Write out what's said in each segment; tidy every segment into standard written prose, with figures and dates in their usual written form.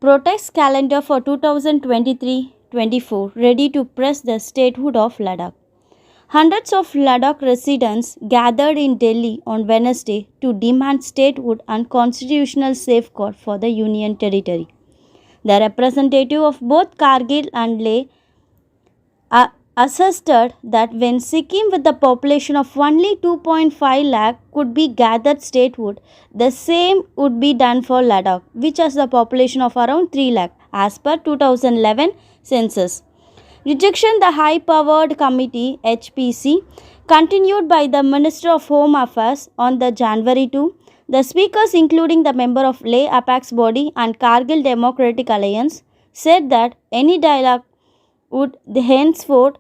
Protest calendar for 2023-24 ready to press the statehood of Ladakh. Hundreds of Ladakh residents gathered in Delhi on Wednesday to demand statehood and constitutional safeguard for the Union territory. The representative of both Kargil and Leh asserted that when Sikkim, with a population of only 2.5 lakh, could be gathered statehood, the same would be done for Ladakh, which has a population of around 3 lakh as per 2011 census. Rejection the high-powered committee HPC continued by the Minister of Home Affairs on the January 2. The speakers, including the member of Leh Apex Body and Kargil Democratic Alliance, said that any dialogue would henceforth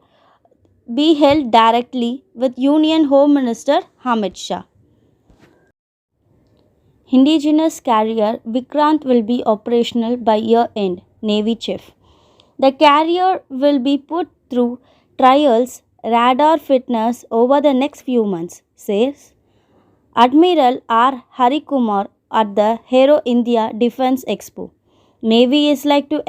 be held directly with Union Home Minister Amit Shah. Indigenous carrier Vikrant will be operational by year end, Navy Chief. The carrier will be put through trials, radar fitness over the next few months, says Admiral R. Harikumar at the Hero India Defence Expo. Navy is like to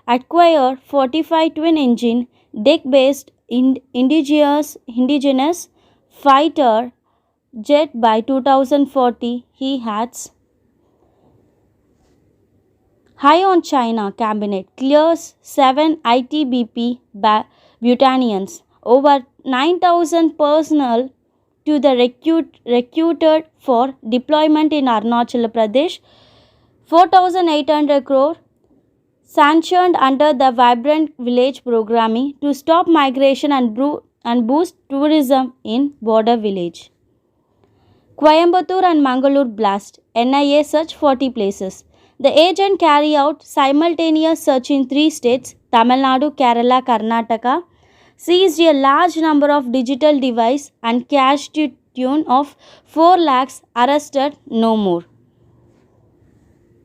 acquire 45 twin-engine, deck-based indigenous fighter jet by 2040, he adds. High on China cabinet clears 7 ITBP battalions, over 9,000 personnel to the recruited for deployment in Arunachal Pradesh, 4,800 crore sanctioned under the Vibrant Village programming to stop migration and boost tourism in border village. Coimbatore and Mangalore blast, NIA search 40 places. The agent carry out simultaneous search in 3 states, Tamil Nadu, Kerala, Karnataka, seized a large number of digital devices and cash to tune of 4 lakhs, arrested no more.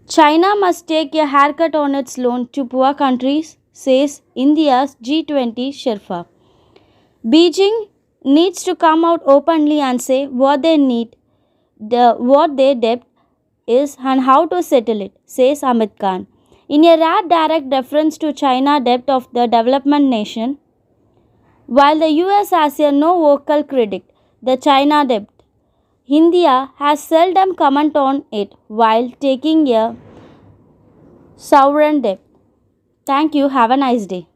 China must take a haircut on its loan to poor countries, says India's G20 Sherpa. Beijing needs to come out openly and say what they need, what their debt is and how to settle it, says Amit Khan. In a rare direct reference to China debt of the development nation, while the US has a no vocal critic, the China debt, India has seldom comment on it while taking a sovereign debt. Thank you. Have a nice day.